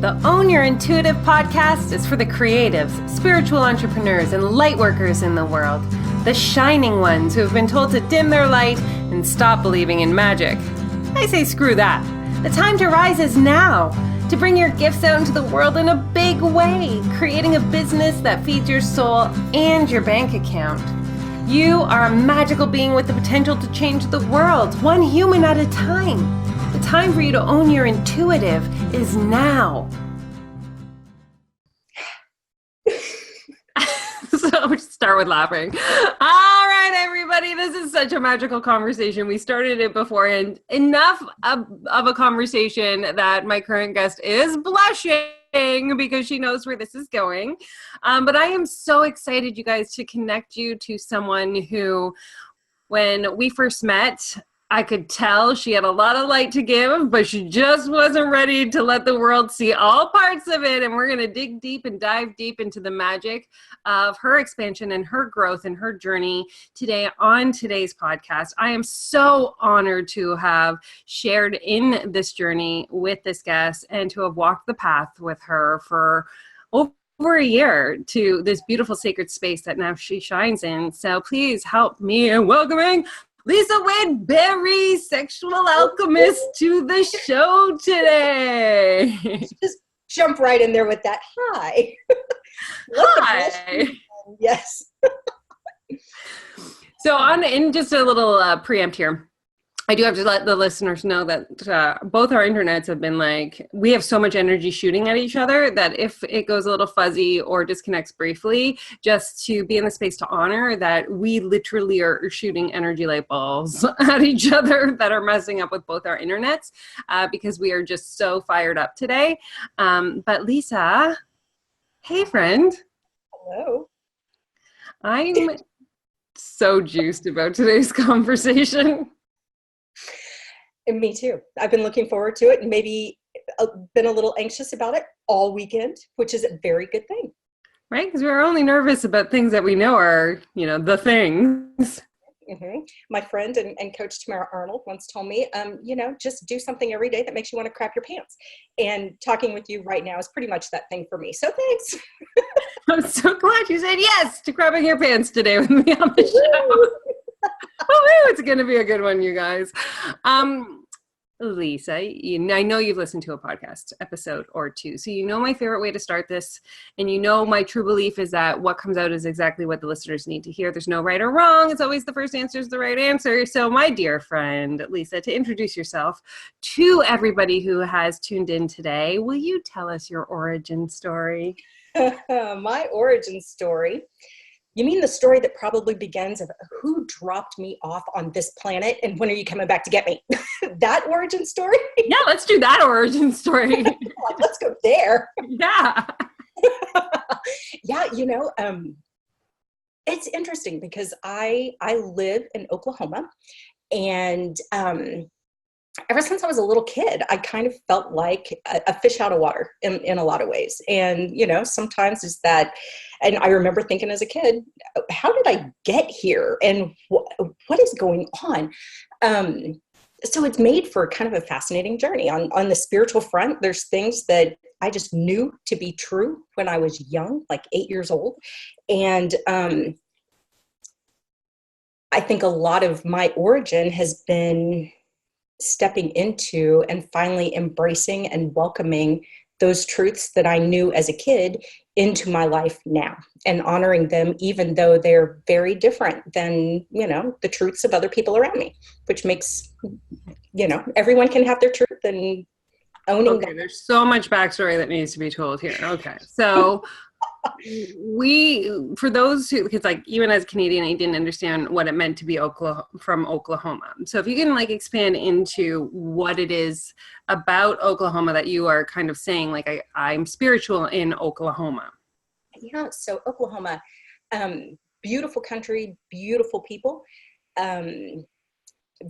The Own Your Intuitive podcast is for the creatives, spiritual entrepreneurs, and light workers in the world. The shining ones who have been told to dim their light and stop believing in magic. I say screw that. The time to rise is now. To bring your gifts out into the world in a big way, creating a business that feeds your soul and your bank account. You are a magical being with the potential to change the world, one human at a time. The time for you to own your intuitive is now. So I'll just start with laughing. All right, everybody, this is such a magical conversation. We started it before, and enough of a conversation that my current guest is blushing because she knows where this is going. But I am so excited, you guys, to connect you to someone who, when we first met, I could tell she had a lot of light to give, but she just wasn't ready to let the world see all parts of it. And we're going to dig deep and dive deep into the magic of her expansion and her growth and her journey today on today's podcast. I am so honored to have shared in this journey with this guest and to have walked the path with her for over a year to this beautiful sacred space that now she shines in. So please help me in welcoming Lisa Wade Berry, sexual alchemist, to the show today. Just jump right in there with that. Hi. Hi. Yes. So in just a little preempt here, I do have to let the listeners know that both our internets have been like, we have so much energy shooting at each other that if it goes a little fuzzy or disconnects briefly, just to be in the space to honor that we literally are shooting energy light balls at each other that are messing up with both our internets because we are just so fired up today. But Lisa, hey friend. Hello. I'm so juiced about today's conversation. And me too. I've been looking forward to it and maybe been a little anxious about it all weekend, which is a very good thing. Right? Because we're only nervous about things that we know are, the things. Mm-hmm. My friend and coach Tamara Arnold once told me, just do something every day that makes you want to crap your pants. And talking with you right now is pretty much that thing for me. So thanks. I'm so glad you said yes to crapping your pants today with me on the show. Oh, it's going to be a good one, you guys. Lisa, I know you've listened to a podcast episode or two, so you know my favorite way to start this, and my true belief is that what comes out is exactly what the listeners need to hear. There's no right or wrong. It's always the first answer is the right answer. So my dear friend, Lisa, to introduce yourself to everybody who has tuned in today, will you tell us your origin story? My origin story? You mean the story that probably begins of who dropped me off on this planet and when are you coming back to get me? That origin story? Yeah, let's do that origin story. Let's go there. Yeah. Yeah, it's interesting because I live in Oklahoma, and ever since I was a little kid, I kind of felt like a fish out of water in a lot of ways. And, sometimes it's that, and I remember thinking as a kid, how did I get here? And what is going on? So it's made for kind of a fascinating journey. On the spiritual front, there's things that I just knew to be true when I was young, like 8 years old. And I think a lot of my origin has been stepping into and finally embracing and welcoming those truths that I knew as a kid into my life now and honoring them, even though they're very different than, the truths of other people around me, which makes, everyone can have their truth and owning them. There's so much backstory that needs to be told here. Okay. So for those who, because even as a Canadian, I didn't understand what it meant to be from Oklahoma. So if you can expand into what it is about Oklahoma that you are kind of saying, I'm spiritual in Oklahoma. Yeah. So Oklahoma, beautiful country, beautiful people,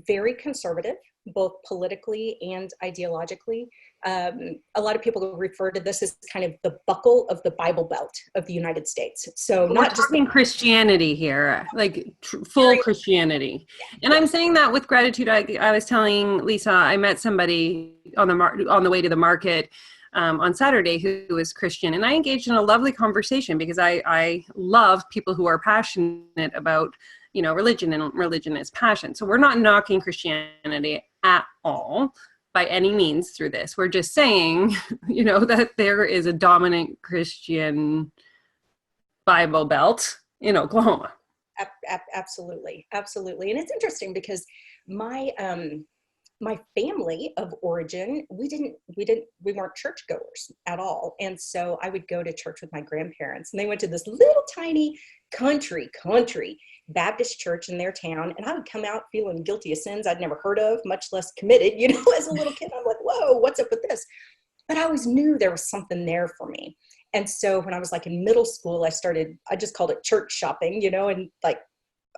very conservative, both politically and ideologically. A lot of people refer to this as kind of the buckle of the Bible Belt of the United States. So not just Christianity here, full Christianity. And I'm saying that with gratitude. I was telling Lisa, I met somebody on the way to the market on Saturday who is Christian, and I engaged in a lovely conversation because I love people who are passionate about, you know, religion, and religion is passion. So we're not knocking Christianity at all by any means through this. We're just saying, you know, that there is a dominant Christian Bible Belt in Oklahoma. Absolutely, absolutely. And it's interesting because my my family of origin, we weren't churchgoers at all. And so I would go to church with my grandparents, and they went to this little tiny country Baptist church in their town. And I would come out feeling guilty of sins I'd never heard of, much less committed, you know, as a little kid. I'm like, whoa, what's up with this? But I always knew there was something there for me. And so when I was like in middle school, I just called it church shopping, you know, and like,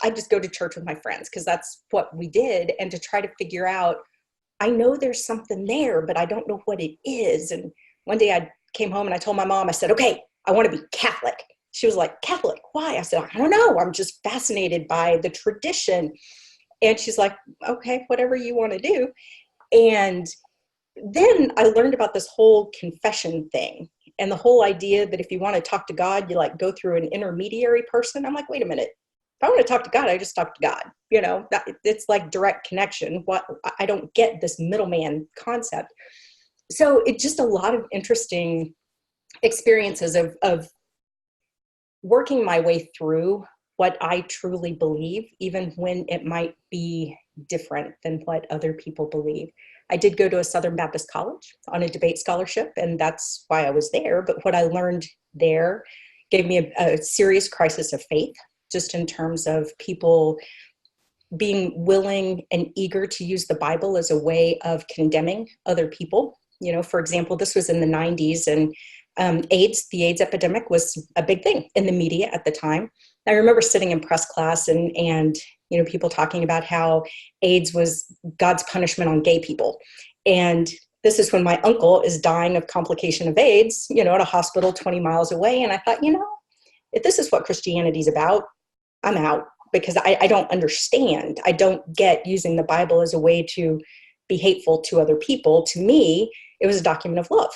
I just go to church with my friends because that's what we did. And to try to figure out, I know there's something there, but I don't know what it is. And one day I came home and I told my mom, I said, okay, I want to be Catholic. She was like, Catholic, why? I said, I don't know. I'm just fascinated by the tradition. And she's like, okay, whatever you want to do. And then I learned about this whole confession thing and the whole idea that if you want to talk to God, you like go through an intermediary person. I'm like, wait a minute. If I want to talk to God, I just talk to God. You know, it's like direct connection. I don't get this middleman concept. So it's just a lot of interesting experiences of working my way through what I truly believe, even when it might be different than what other people believe. I did go to a Southern Baptist college on a debate scholarship, and that's why I was there. But what I learned there gave me a serious crisis of faith, just in terms of people being willing and eager to use the Bible as a way of condemning other people. You know, for example, this was in the 90s, and the AIDS epidemic was a big thing in the media at the time. I remember sitting in press class and you know, people talking about how AIDS was God's punishment on gay people. And this is when my uncle is dying of complication of AIDS, you know, at a hospital 20 miles away. And I thought, you know, if this is what Christianity is about, I'm out, because I don't understand. I don't get using the Bible as a way to be hateful to other people. To me, it was a document of love.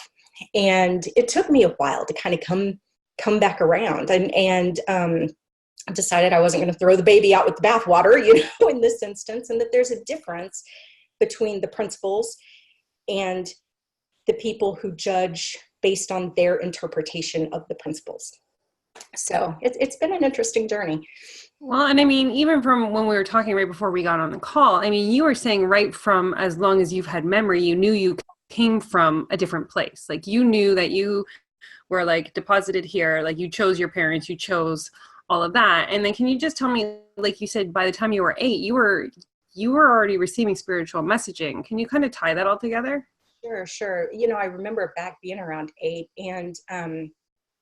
And it took me a while to kind of come back around, and decided I wasn't going to throw the baby out with the bathwater, you know, in this instance, and that there's a difference between the principles and the people who judge based on their interpretation of the principles. So it's been an interesting journey. Well, and I mean, even from when we were talking right before we got on the call, I mean, you were saying right from as long as you've had memory, you knew you came from a different place. Like you knew that you were like deposited here, like you chose your parents, you chose all of that. And then can you just tell me, like you said, by the time you were 8, you were already receiving spiritual messaging. Can you kind of tie that all together? Sure. You know, I remember back being around 8, and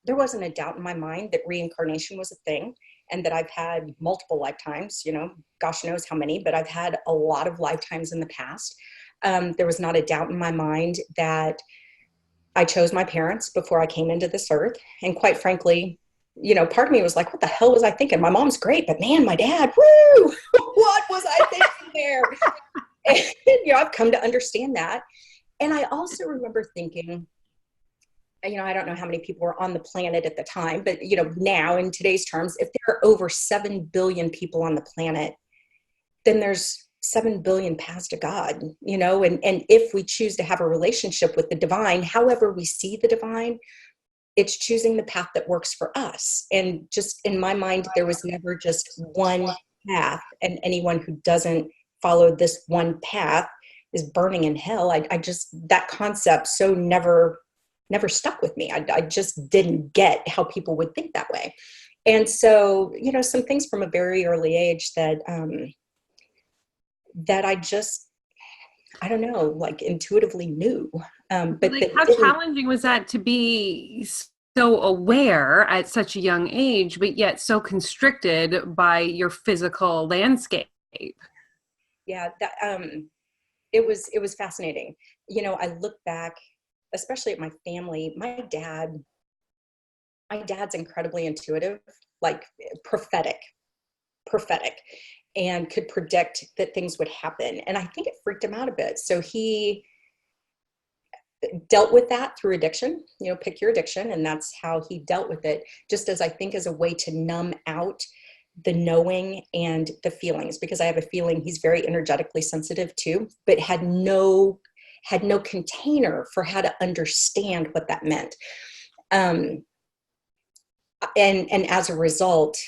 there wasn't a doubt in my mind that reincarnation was a thing, and that I've had multiple lifetimes, you know, gosh knows how many, but I've had a lot of lifetimes in the past. There was not a doubt in my mind that I chose my parents before I came into this earth. And quite frankly, you know, part of me was like, what the hell was I thinking? My mom's great, but man, my dad, woo, what was I thinking there? And, you know, I've come to understand that. And I also remember thinking, you know, I don't know how many people were on the planet at the time, but, you know, now in today's terms, if there are over 7 billion people on the planet, then there's 7 billion paths to God, you know, and if we choose to have a relationship with the divine, however we see the divine, it's choosing the path that works for us. And just in my mind, there was never just one path, and anyone who doesn't follow this one path is burning in hell. I just, that concept so never stuck with me. I just didn't get how people would think that way. And so, you know, some things from a very early age that I just, I don't know, like intuitively knew. But like, how challenging was that to be so aware at such a young age, but yet so constricted by your physical landscape? Yeah, that it was fascinating. You know, I look back, especially at my family. My dad's incredibly intuitive, like prophetic, and could predict that things would happen. And I think it freaked him out a bit. So he dealt with that through addiction, pick your addiction. And that's how he dealt with it, just as I think as a way to numb out the knowing and the feelings, because I have a feeling he's very energetically sensitive too, but had no container for how to understand what that meant. And as a result,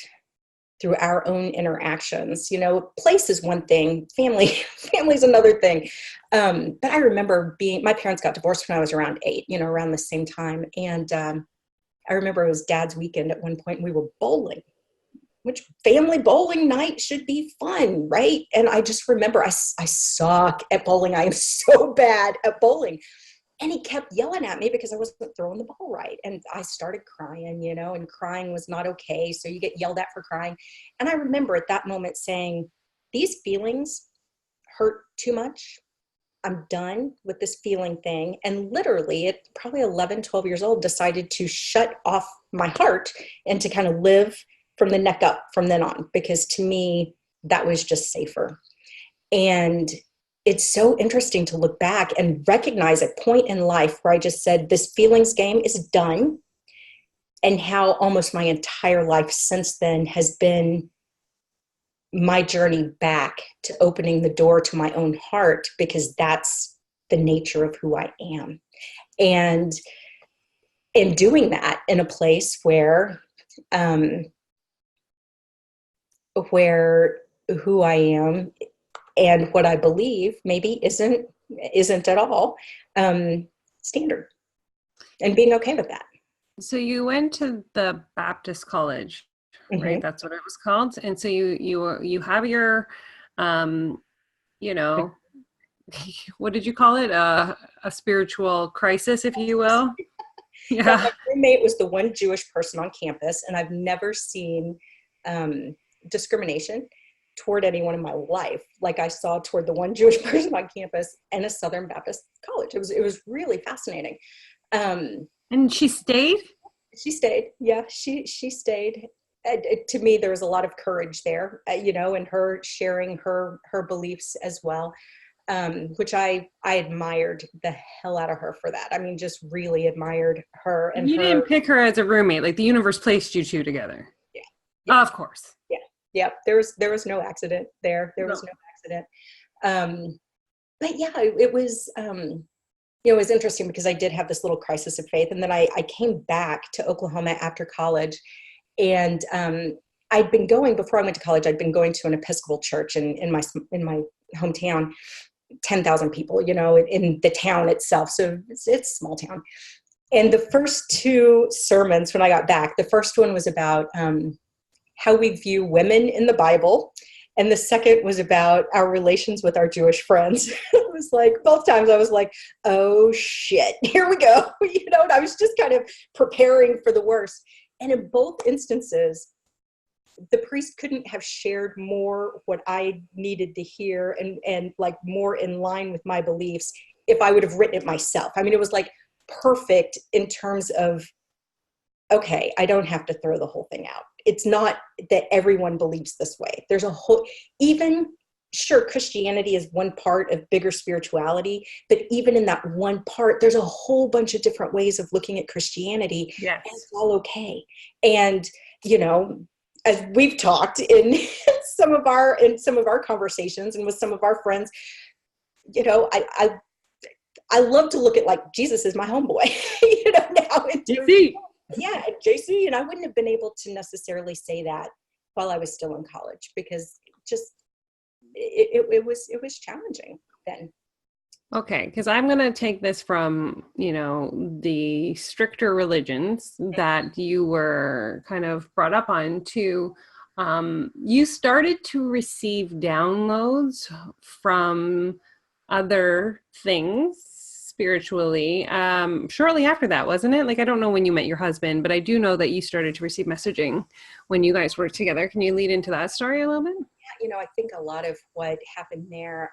through our own interactions, place is one thing, family's another thing. But I remember my parents got divorced when I was around 8, around the same time. And I remember it was Dad's weekend at one point, and we were bowling, which family bowling night should be fun, right? And I just remember I suck at bowling. I am so bad at bowling. And he kept yelling at me because I wasn't throwing the ball right. And I started crying, and crying was not okay. So you get yelled at for crying. And I remember at that moment saying, these feelings hurt too much. I'm done with this feeling thing. And literally at probably 11, 12 years old, decided to shut off my heart and to kind of live from the neck up from then on, because to me, that was just safer. And it's so interesting to look back and recognize a point in life where I just said, this feelings game is done. And how almost my entire life since then has been my journey back to opening the door to my own heart, because that's the nature of who I am. And in doing that in a place where who I am and what I believe maybe isn't at all standard, and being okay with that. So you went to the Baptist college, right? Mm-hmm. That's what it was called. And so you have your, what did you call it? A spiritual crisis, if you will. Yeah. My roommate was the one Jewish person on campus, and I've never seen discrimination toward anyone in my life like I saw toward the one Jewish person on campus in a Southern Baptist college. It was really fascinating. And she stayed? She stayed. Yeah, she stayed. To me, there was a lot of courage there, and her sharing her beliefs as well, which I admired the hell out of her for that. I mean, just really admired her. And you didn't pick her as a roommate, like the universe placed you two together. Yeah. Of course. Yeah. There was no accident there. There was no accident. But yeah, it was, it was interesting because I did have this little crisis of faith. And then I came back to Oklahoma after college, and I'd been going, before I went to college, I'd been going to an Episcopal church in my hometown, 10,000 people, in the town itself. So it's a small town. And the first 2 sermons when I got back, the first one was about how we view women in the Bible. And the second was about our relations with our Jewish friends. It was like, both times I was like, oh shit, here we go. And I was just kind of preparing for the worst. And in both instances, the priest couldn't have shared more what I needed to hear and like more in line with my beliefs if I would have written it myself. I mean, it was like perfect in terms of, okay, I don't have to throw the whole thing out. It's not that everyone believes this way. There's a whole, sure, Christianity is one part of bigger spirituality, but even in that one part, there's a whole bunch of different ways of looking at Christianity. Yes. And it's all okay. And, as we've talked in some of our conversations and with some of our friends, I love to look at, like, Jesus is my homeboy, now. Yeah, at JC, and I wouldn't have been able to necessarily say that while I was still in college, because just it was challenging then. Okay, because I'm going to take this from, the stricter religions that you were kind of brought up on to, you started to receive downloads from other things spiritually shortly after that, wasn't it? Like, I don't know when you met your husband, but I do know that you started to receive messaging when you guys worked together. Can you lead into that story a little bit? Yeah, I think a lot of what happened there,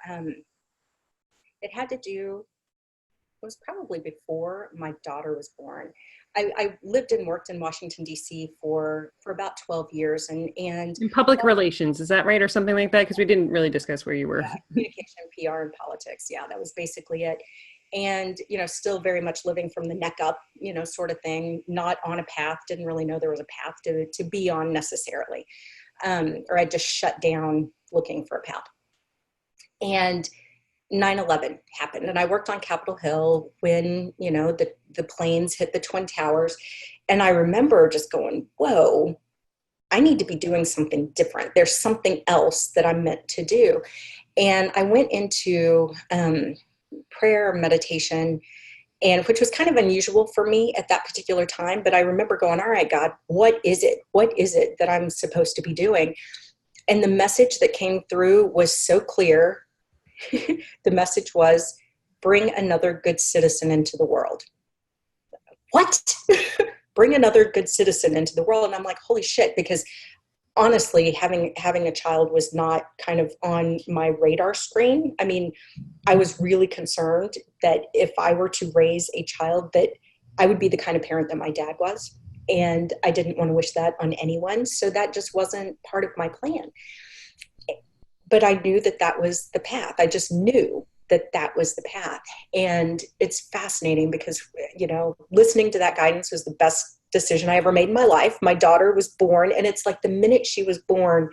it had to do, it was probably before my daughter was born. I lived and worked in Washington, D.C. for about 12 years. And in public relations, is that right? Or something like that? Because we didn't really discuss where you were. Yeah, communication, PR, and politics. Yeah, that was basically it. and, you know, still very much living from the neck up, you know, sort of thing, not on a path, didn't really know there was a path to be on necessarily. Or I just shut down looking for a path. And 9/11 happened, and I worked on Capitol Hill when, you know, the planes hit the Twin Towers. And I remember just going, whoa, I need to be doing something different. There's something else that I'm meant to do. And I went into prayer, meditation, and which was kind of unusual for me at that particular time. But I remember going, all right, God, what is it? What is it that I'm supposed to be doing? And the message that came through was so clear. The message was, bring another good citizen into the world. What? Bring another good citizen into the world. And I'm like, holy shit, because honestly, having a child was not kind of on my radar screen. I mean, I was really concerned that if I were to raise a child, that I would be the kind of parent that my dad was. And I didn't want to wish that on anyone. So that just wasn't part of my plan. But I knew that that was the path. I just knew that that was the path. And it's fascinating because, you know, listening to that guidance was the best decision I ever made in my life. My daughter was born, and it's like the minute she was born,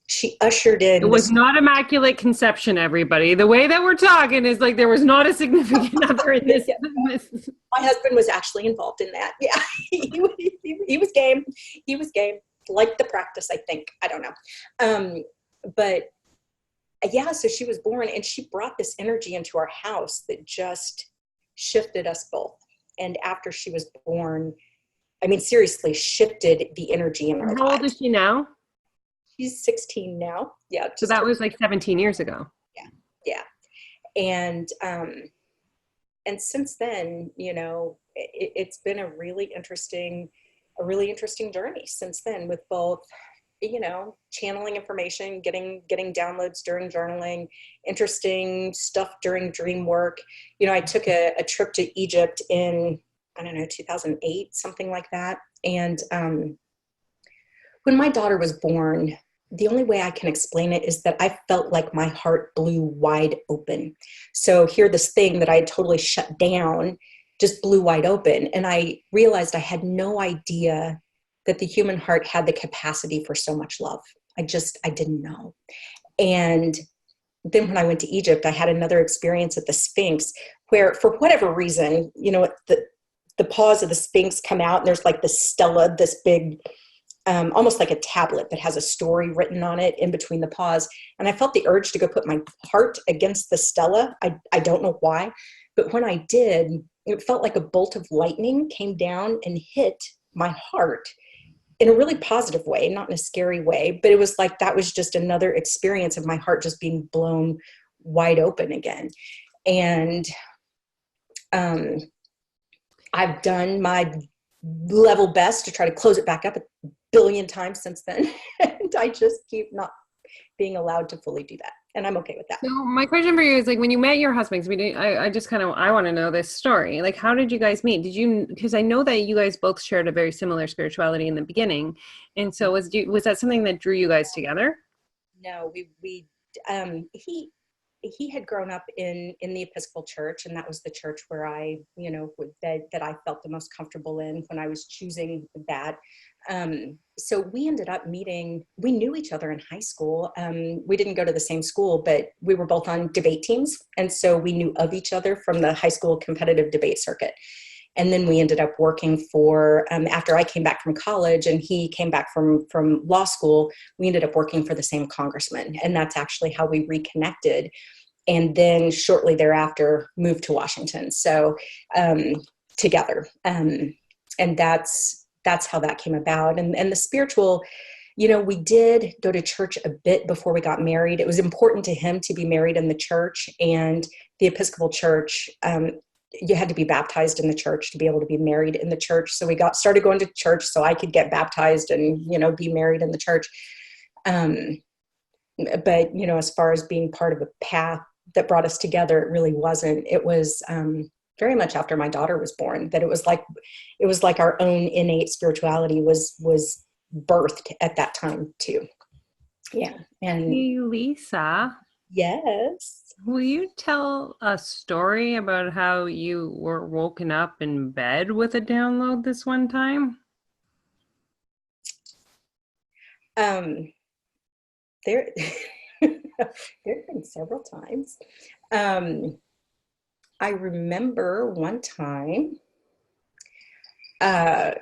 she ushered in. It was not immaculate conception, everybody. The way that we're talking is like there was not a significant other in this. My husband was actually involved in that. Yeah, he was game. He was game. Liked the practice, I think. I don't know. But yeah, so she was born, and she brought this energy into our house that just shifted us both. And after she was born, I mean, seriously, shifted the energy in our lives. How old is she now? She's 16 now. Yeah. So that was like 17 years ago. Yeah. And since then, you know, it's been a really interesting journey since then, with both, you know, channeling information, getting downloads during journaling, interesting stuff during dream work. You know, I took a trip to Egypt in, I don't know, 2008, something like that. And when my daughter was born, the only way I can explain it is that I felt like my heart blew wide open. So here, this thing that I had totally shut down just blew wide open. And I realized I had no idea that the human heart had the capacity for so much love. I didn't know. And then when I went to Egypt, I had another experience at the Sphinx where, for whatever reason, you know, the paws of the Sphinx come out, and there's like this stela, this big, almost like a tablet that has a story written on it in between the paws. And I felt the urge to go put my heart against the stela. I don't know why, but when I did, it felt like a bolt of lightning came down and hit my heart in a really positive way, not in a scary way, but it was like, that was just another experience of my heart just being blown wide open again. And I've done my level best to try to close it back up a billion times since then. And I just keep not being allowed to fully do that. And I'm okay with that. So my question for you is, like, when you met your husband, I want to know this story. Like, how did you guys meet? Because I know that you guys both shared a very similar spirituality in the beginning. And so was that something that drew you guys together? No, he had grown up in the Episcopal Church, and that was the church where I, you know, that I felt the most comfortable in when I was choosing that. So we ended up meeting. We knew each other in high school. We didn't go to the same school, but we were both on debate teams, and so we knew of each other from the high school competitive debate circuit. And then we ended up working for, after I came back from college and he came back from law school, we ended up working for the same congressman. And that's actually how we reconnected. And then shortly thereafter moved to Washington. So together. And that's how that came about. And the spiritual, you know, we did go to church a bit before we got married. It was important to him to be married in the church, and the Episcopal Church, you had to be baptized in the church to be able to be married in the church. So we started going to church so I could get baptized and, you know, be married in the church. But, you know, as far as being part of a path that brought us together, it really wasn't. It was very much after my daughter was born that it was like our own innate spirituality was birthed at that time too. Yeah. And hey, Lisa. Yes. Will you tell a story about how you were woken up in bed with a download this one time? Um, there, there have been several times. Um, I remember one time, uh,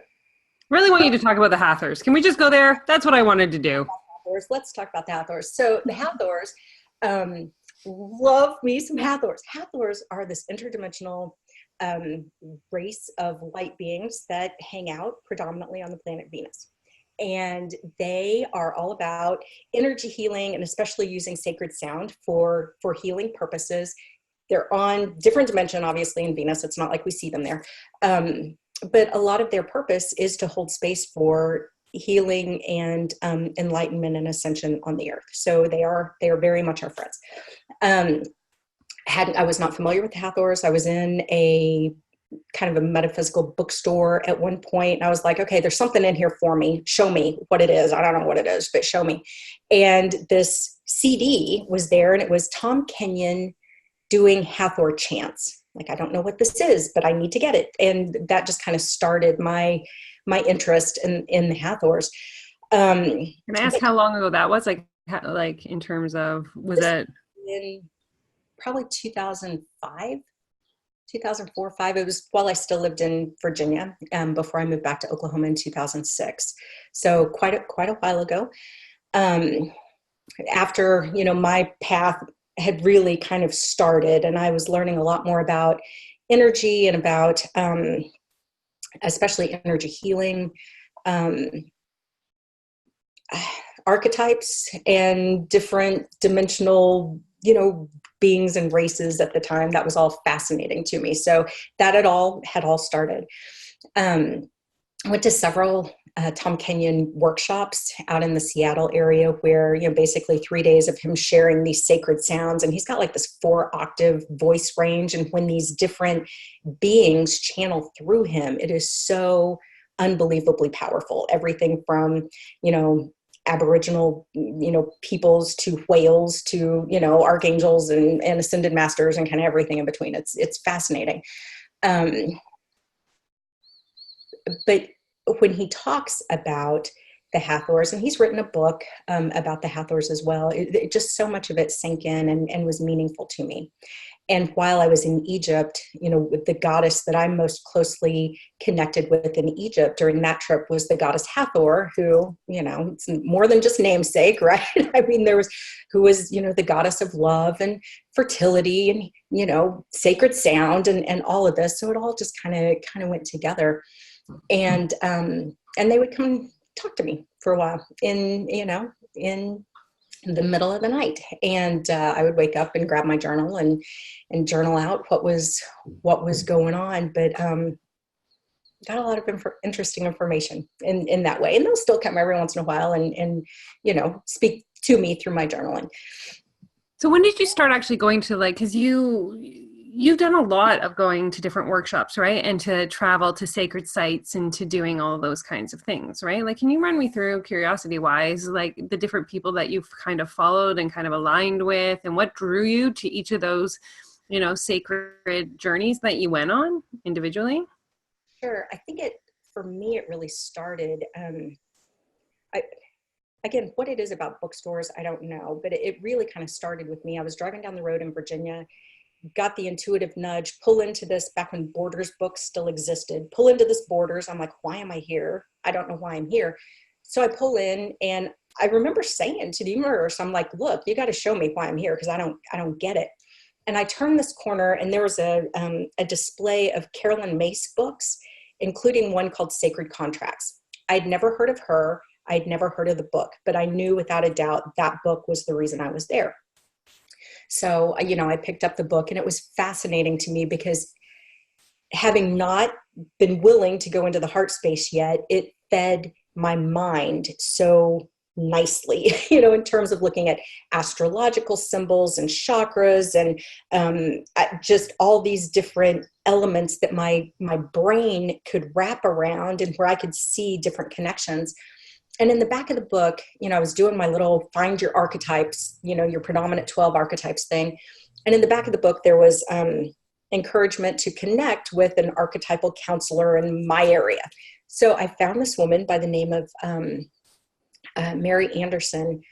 Really want you to talk about the Hathors. Can we just go there? That's what I wanted to do. Hathors. Let's talk about the Hathors. So the Hathors, um, love me some Hathors. Hathors are this interdimensional um, race of light beings that hang out predominantly on the planet Venus. And they are all about energy healing and especially using sacred sound for healing purposes. They're on different dimension, obviously, in Venus. It's not like we see them there. But a lot of their purpose is to hold space for healing and enlightenment and ascension on the earth. So they are very much our friends. I was not familiar with the Hathors. I was in a kind of a metaphysical bookstore at one point. And I was like, okay, there's something in here for me. Show me what it is. I don't know what it is, but show me. And this CD was there, and it was Tom Kenyon doing Hathor chants. Like, I don't know what this is, but I need to get it. And that just kind of started my interest in the Hathors. Can I ask how long ago that was? Like in terms of, was it in probably 2005, 2004 or 5? It was while I still lived in Virginia, before I moved back to Oklahoma in 2006. So quite a while ago. After, my path had really kind of started, and I was learning a lot more about energy and about especially energy healing, archetypes and different dimensional, beings and races at the time. That was all fascinating to me. So that had all started. I went to several Tom Kenyon workshops out in the Seattle area where, basically 3 days of him sharing these sacred sounds. And he's got like this 4-octave voice range. And when these different beings channel through him, it is so unbelievably powerful. Everything from, Aboriginal, peoples to whales to, archangels and ascended masters and kind of everything in between. It's fascinating. But when he talks about the Hathors, and he's written a book about the Hathors as well, it just so much of it sank in and was meaningful to me. And while I was in Egypt, with the goddess that I'm most closely connected with in Egypt during that trip was the goddess Hathor, who, it's more than just namesake, right? I mean, who was, the goddess of love and fertility and, sacred sound and all of this. So it all just kind of went together. And they would come talk to me for a while in the middle of the night. And I would wake up and grab my journal and journal out what was going on. But got a lot of interesting information in that way. And they'll still come every once in a while and speak to me through my journaling. So when did you start actually going to, because you've done a lot of going to different workshops, right? And to travel to sacred sites and to doing all of those kinds of things, right? Can you run me through, curiosity wise, the different people that you've kind of followed and kind of aligned with, and what drew you to each of those, sacred journeys that you went on individually? Sure. I think for me, it really started, again, what it is about bookstores, I don't know, but it really kind of started with me. I was driving down the road in Virginia, got the intuitive nudge, pull into this back when Borders books still existed, pull into this Borders. I'm like, why am I here? I don't know why I'm here. So I pull in, and I remember saying to the universe, I'm like, look, you got to show me why I'm here, because I don't get it. And I turned this corner, and there was a display of Carolyn Mace books, including one called Sacred Contracts. I'd never heard of her. I'd never heard of the book, but I knew without a doubt that book was the reason I was there. So, I picked up the book, and it was fascinating to me because, having not been willing to go into the heart space yet, it fed my mind so nicely, in terms of looking at astrological symbols and chakras and just all these different elements that my brain could wrap around and where I could see different connections. And in the back of the book, I was doing my little find your archetypes, your predominant 12 archetypes thing. And in the back of the book, there was encouragement to connect with an archetypal counselor in my area. So I found this woman by the name of Mary Anderson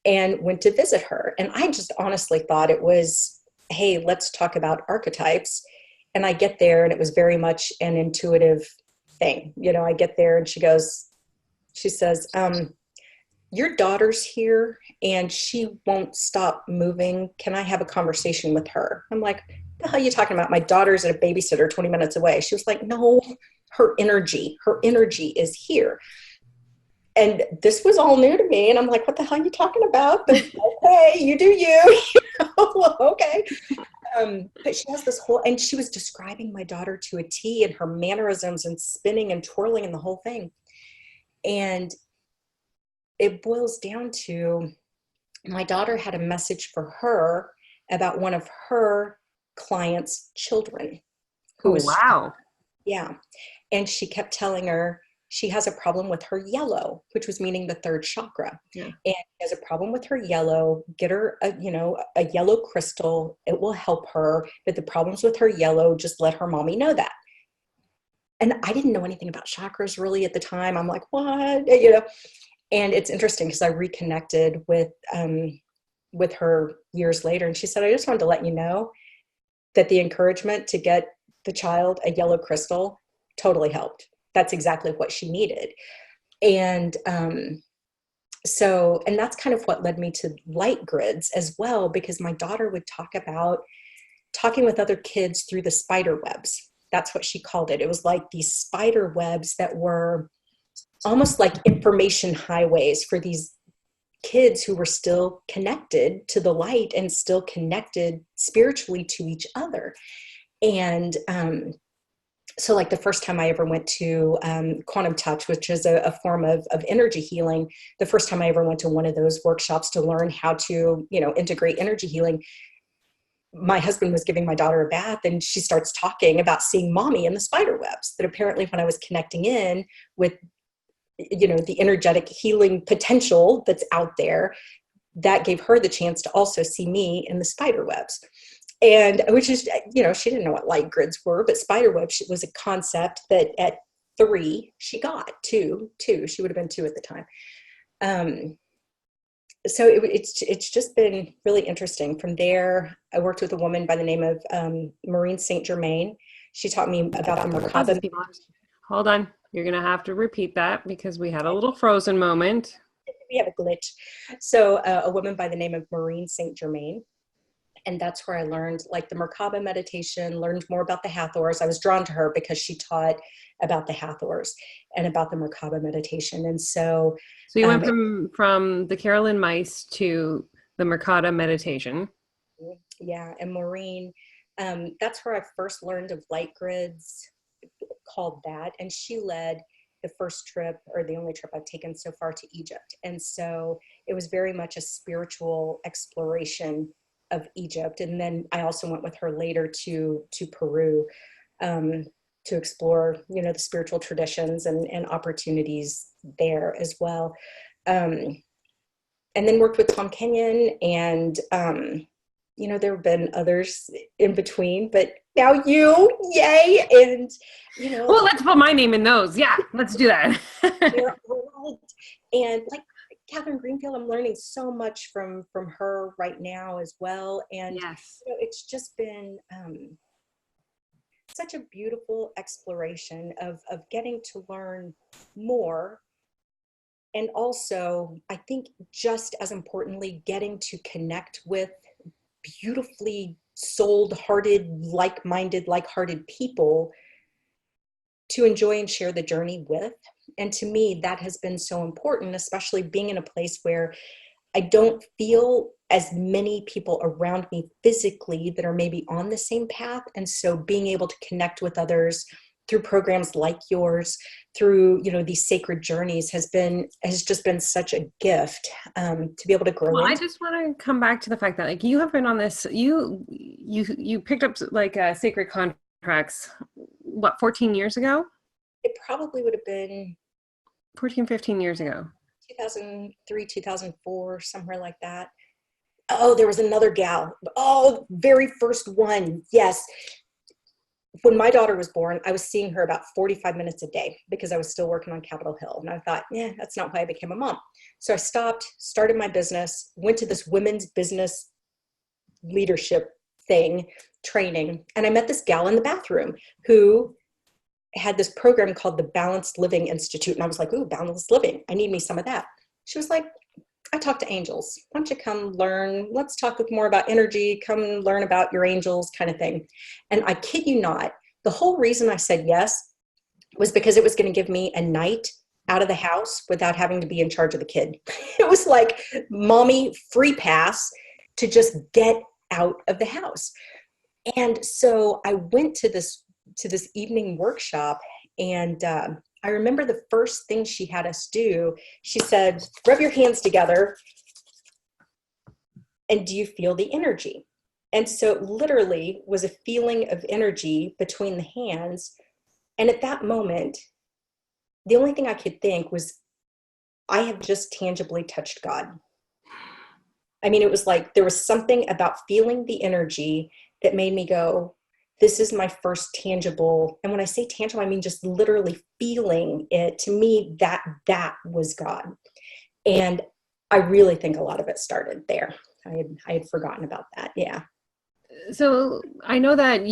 and went to visit her. And I just honestly thought it was, hey, let's talk about archetypes. And I get there and it was very much an intuitive thing. I get there and she says, your daughter's here and she won't stop moving. Can I have a conversation with her? I'm like, the hell are you talking about? My daughter's at a babysitter 20 minutes away. She was like, no, her energy is here. And this was all new to me. And I'm like, what the hell are you talking about? But okay, you do you. Okay. But she has this whole, and she was describing my daughter to a T and her mannerisms and spinning and twirling and the whole thing. And it boils down to my daughter had a message for her about one of her clients' children. Wow. Yeah. And she kept telling her she has a problem with her yellow, which was meaning the third chakra. Yeah. And she has a problem with her yellow. Get her a yellow crystal. It will help her. But the problems with her yellow, just let her mommy know that. And I didn't know anything about chakras really at the time. I'm like, what? And it's interesting because I reconnected with her years later. And she said, I just wanted to let you know that the encouragement to get the child a yellow crystal totally helped. That's exactly what she needed. And and that's kind of what led me to light grids as well, because my daughter would talk about talking with other kids through the spider webs. That's what she called it. It was like these spider webs that were almost like information highways for these kids who were still connected to the light and still connected spiritually to each other. And so like the first time I ever went to quantum touch, which is a form of energy healing, the first time I ever went to one of those workshops to learn how to, integrate energy healing, my husband was giving my daughter a bath and she starts talking about seeing mommy in the spider webs, that apparently when I was connecting in with, the energetic healing potential that's out there, that gave her the chance to also see me in the spider webs. And which is, she didn't know what light grids were, but spider webs was a concept that at 3, she got two, she would have been 2 at the time. So it's just been really interesting. From there, I worked with a woman by the name of Maureen St. Germain. She taught me about the Merkaba. Hold on. You're going to have to repeat that because we had a little frozen moment. We have a glitch. So a woman by the name of Maureen St. Germain. And that's where I learned like the Merkaba meditation, learned more about the Hathors. I was drawn to her because she taught about the Hathors and about the Merkaba meditation. And so you went from the Carolyn Mice to the Merkaba meditation. Yeah. And Maureen, that's where I first learned of light grids, called that. And she led the first trip, or the only trip I've taken so far, to Egypt. And so it was very much a spiritual exploration of Egypt. And then I also went with her later to Peru to explore, the spiritual traditions and opportunities there as well. And then worked with Tom Kenyon and, there have been others in between, but now you, yay. And, well, let's put my name in those. Yeah, let's do that. And like Catherine Greenfield, I'm learning so much from her right now as well. And yes. It's just been such a beautiful exploration of getting to learn more. And also, I think just as importantly, getting to connect with beautifully souled-hearted, like-minded, like-hearted people to enjoy and share the journey with. And to me, that has been so important, especially being in a place where I don't feel as many people around me physically that are maybe on the same path. And so being able to connect with others through programs like yours, through, these sacred journeys has just been such a gift to be able to grow into. I just want to come back to the fact that like you have been on this, you picked up like sacred contracts, what, 14 years ago? It probably would have been 14, 15 years ago. 2003, 2004, somewhere like that. Oh, there was another gal. Oh, very first one. Yes. When my daughter was born, I was seeing her about 45 minutes a day because I was still working on Capitol Hill. And I thought, yeah, that's not why I became a mom. So I stopped, started my business, went to this women's business leadership thing, training. And I met this gal in the bathroom who had this program called the Balanced Living Institute. And I was like, ooh, balanced living. I need me some of that. She was like, I talk to angels. Why don't you come learn? Let's talk more about energy. Come learn about your angels kind of thing. And I kid you not, the whole reason I said yes was because it was going to give me a night out of the house without having to be in charge of the kid. It was like mommy free pass to just get out of the house. And so I went to this evening workshop, and I remember the first thing she had us do, she said, rub your hands together, and do you feel the energy? And so it literally was a feeling of energy between the hands. And at that moment, the only thing I could think was, I have just tangibly touched God. I mean, it was like there was something about feeling the energy that made me go, this is my first tangible. And when I say tangible, I mean just literally feeling it. To me, that was God. And I really think a lot of it started there. I had forgotten about that. Yeah. So I know that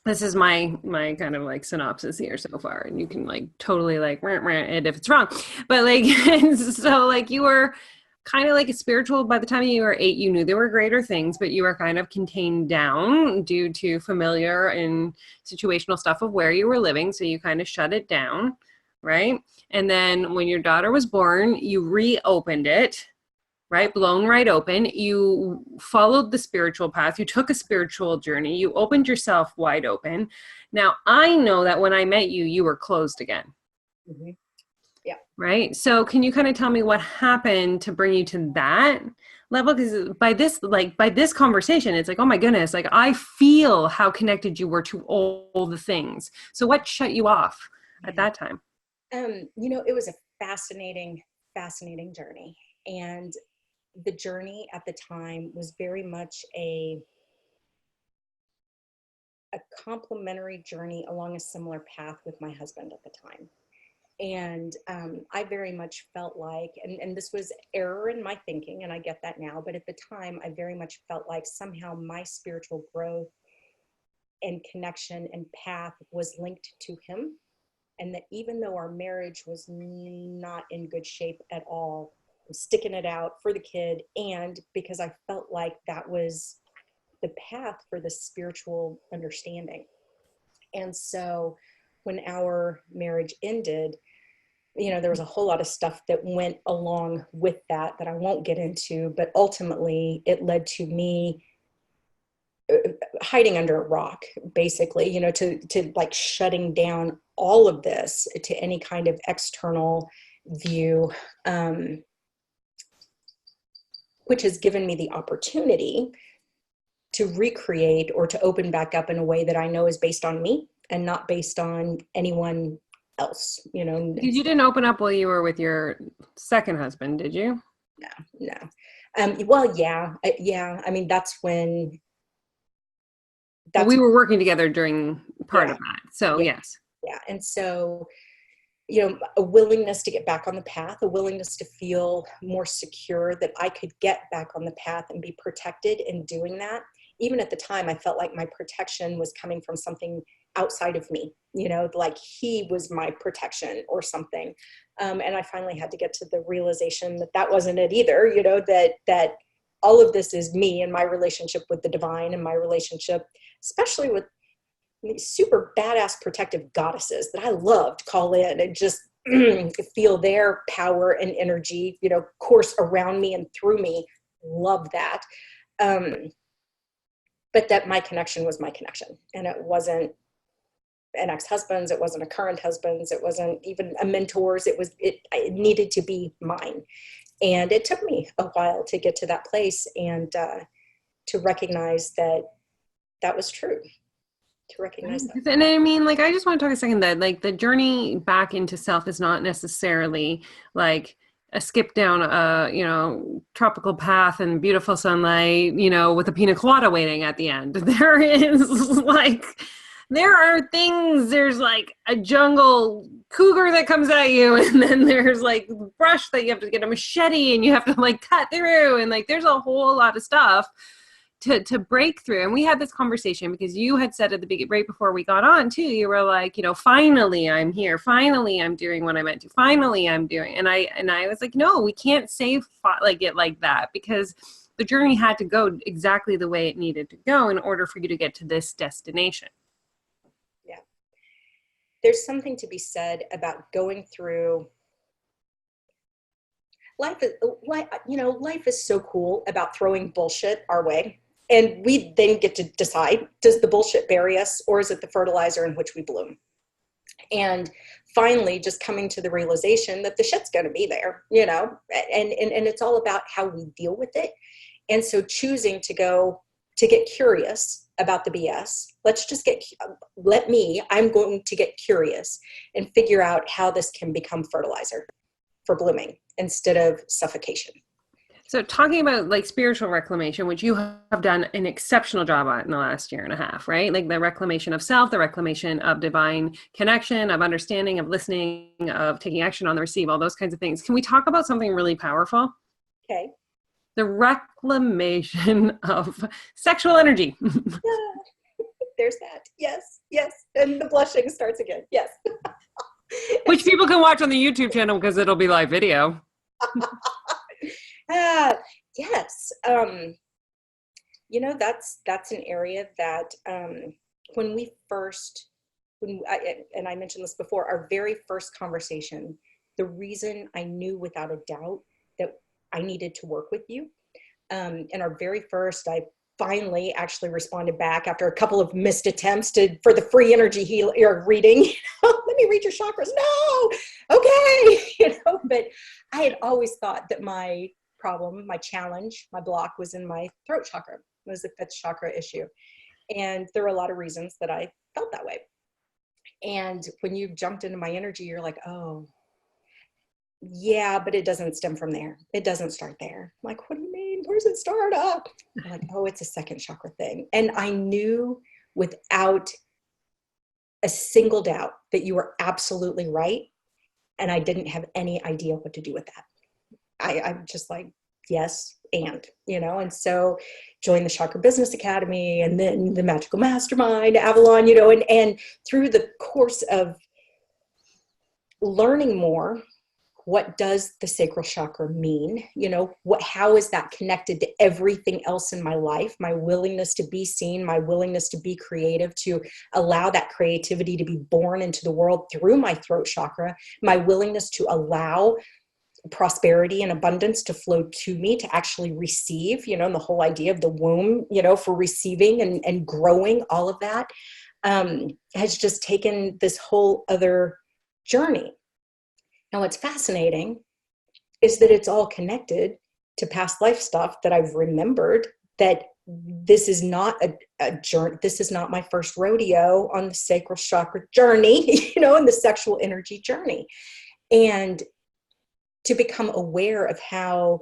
this is my kind of like synopsis here so far, and you can like totally like rant it if it's wrong, but like, so like you were kind of like a spiritual, by the time you were 8, you knew there were greater things, but you were kind of contained down due to familiar and situational stuff of where you were living. So you kind of shut it down, right? And then when your daughter was born, you reopened it, right? Blown right open. You followed the spiritual path. You took a spiritual journey. You opened yourself wide open. Now, I know that when I met you, you were closed again. Mm-hmm. Yeah. Right. So can you kind of tell me what happened to bring you to that level? Because by this conversation, it's like, oh my goodness, like I feel how connected you were to all the things. So what shut you off at that time? It was a fascinating journey. And the journey at the time was very much a complementary journey along a similar path with my husband at the time. And I very much felt like, and this was error in my thinking, and I get that now, but at the time, I very much felt like somehow my spiritual growth and connection and path was linked to him. And that even though our marriage was not in good shape at all, I'm sticking it out for the kid, and because I felt like that was the path for the spiritual understanding. And so when our marriage ended, there was a whole lot of stuff that went along with that I won't get into, but ultimately it led to me hiding under a rock, basically, to like shutting down all of this to any kind of external view, which has given me the opportunity to recreate or to open back up in a way that I know is based on me and not based on anyone else, Because you didn't open up while you were with your second husband, did you? No. Well, yeah. I mean, that's when. We were working together during part of that. So yeah, yes. Yeah. And so, a willingness to get back on the path, a willingness to feel more secure that I could get back on the path and be protected in doing that. Even at the time, I felt like my protection was coming from something outside of me, like he was my protection or something. And I finally had to get to the realization that wasn't it either, that all of this is me and my relationship with the divine and my relationship, especially with super badass protective goddesses that I love to call in and just feel their power and energy, course around me and through me. Love that. But that my connection was my connection, and it wasn't an ex-husband's, it wasn't a current husband's, it wasn't even a mentor's. It needed to be mine. And it took me a while to get to that place and to recognize that was true. to recognize that. And I mean, like, I just want to talk a second that, like, the journey back into self is not necessarily like a skip down a, tropical path and beautiful sunlight, with a pina colada waiting at the end. There is like, there are things, there's like a jungle cougar that comes at you, and then there's like brush that you have to get a machete and you have to like cut through, and like there's a whole lot of stuff to break through. And we had this conversation because you had said at the beginning, right before we got on too, you were like, finally I'm here, finally I'm doing what I meant to, finally I'm doing. And I was like, no, we can't say like it like that, because the journey had to go exactly the way it needed to go in order for you to get to this destination. Yeah. There's something to be said about going through life. Life is so cool about throwing bullshit our way. And we then get to decide, does the bullshit bury us, or is it the fertilizer in which we bloom? And finally, just coming to the realization that the shit's going to be there, and it's all about how we deal with it. And so choosing to get curious about the BS. I'm going to get curious and figure out how this can become fertilizer for blooming instead of suffocation. So talking about like spiritual reclamation, which you have done an exceptional job at in the last year and a half, right? Like the reclamation of self, the reclamation of divine connection, of understanding, of listening, of taking action on the receive, all those kinds of things. Can we talk about something really powerful? Okay. The reclamation of sexual energy. Yeah. There's that. Yes. Yes. And the blushing starts again. Yes. Which people can watch on the YouTube channel because it'll be live video. Yes. That's an area that when I mentioned this before, our very first conversation, the reason I knew without a doubt that I needed to work with you, and our very first, I finally actually responded back after a couple of missed attempts for the free energy reading. Let me read your chakras. No, okay, But I had always thought that my problem, my challenge, my block was in my throat chakra. It was a fifth chakra issue, and there were a lot of reasons that I felt that way. And when you jumped into my energy, you're like, oh, yeah, but it doesn't stem from there. It doesn't start there. I'm like, what do you mean? Where's it start up? I'm like, oh, it's a second chakra thing. And I knew without a single doubt that you were absolutely right. And I didn't have any idea what to do with that. I'm just like, yes, and so joined the Chakra Business Academy, and then the Magical Mastermind, Avalon, and through the course of learning more, what does the sacral chakra mean? How is that connected to everything else in my life? My willingness to be seen, my willingness to be creative, to allow that creativity to be born into the world through my throat chakra, my willingness to allow prosperity and abundance to flow to me, to actually receive, and the whole idea of the womb, for receiving and growing, all of that has just taken this whole other journey. Now, what's fascinating is that it's all connected to past life stuff that I've remembered, that this is not a journey. This is not my first rodeo on the sacral chakra journey, in the sexual energy journey. And to become aware of how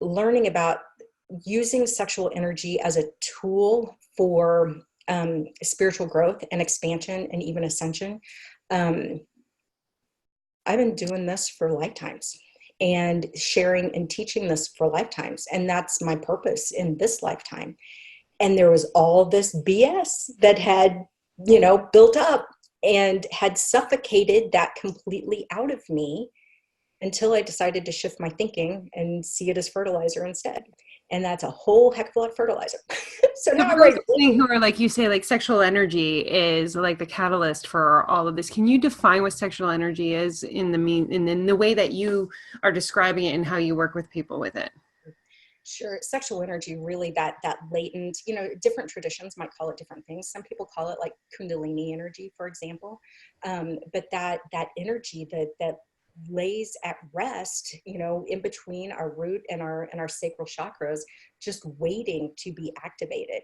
learning about using sexual energy as a tool for spiritual growth and expansion and even ascension, I've been doing this for lifetimes and sharing and teaching this for lifetimes. And that's my purpose in this lifetime. And there was all this BS that had, built up and had suffocated that completely out of me until I decided to shift my thinking and see it as fertilizer instead. And that's a whole heck of a lot of fertilizer. So now I'm ready. Who are, like you say, like sexual energy is like the catalyst for all of this. Can you define what sexual energy is in the way that you are describing it and how you work with people with it? Sure. Sexual energy, really that latent, different traditions might call it different things. Some people call it like Kundalini energy, for example. But that energy that lays at rest, in between our root and our sacral chakras, just waiting to be activated.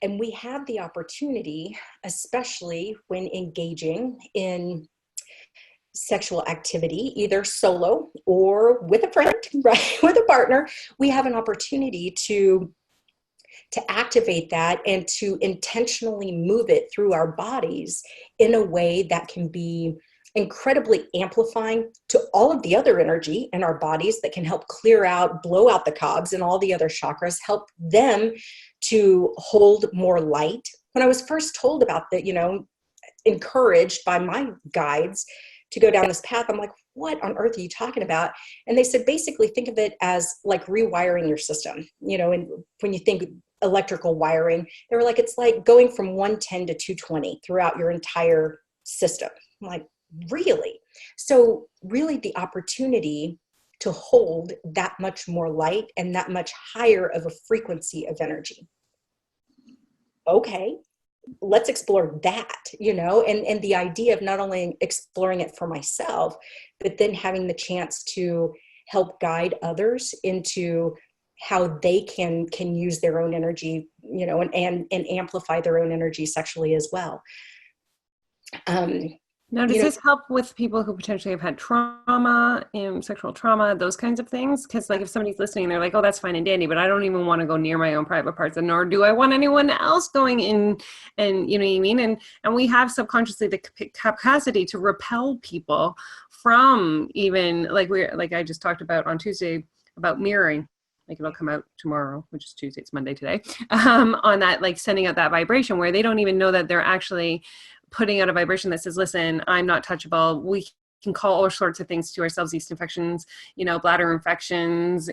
And we have the opportunity, especially when engaging in sexual activity, either solo or with a friend, right, with a partner, we have an opportunity to activate that and to intentionally move it through our bodies in a way that can be incredibly amplifying to all of the other energy in our bodies, that can help clear out, blow out the cobs and all the other chakras, help them to hold more light. When I was first told about that, encouraged by my guides to go down this path, I'm like, what on earth are you talking about? And they said, basically think of it as like rewiring your system, and when you think electrical wiring, they were like, it's like going from 110 to 220 throughout your entire system. I'm like, really? So really the opportunity to hold that much more light and that much higher of a frequency of energy. Okay, let's explore that, and the idea of not only exploring it for myself, but then having the chance to help guide others into how they can use their own energy, and amplify their own energy sexually as well. Now, does this help with people who potentially have had trauma, sexual trauma, those kinds of things? Because like if somebody's listening, they're like, oh, that's fine and dandy, but I don't even want to go near my own private parts, and nor do I want anyone else going in, and you know what I mean? And we have subconsciously the capacity to repel people from even, like I just talked about on Tuesday about mirroring. Like it'll come out tomorrow, which is Tuesday, it's Monday today, on that, like sending out that vibration where they don't even know that they're actually putting out a vibration that says, listen, I'm not touchable. We can call all sorts of things to ourselves, yeast infections, bladder infections,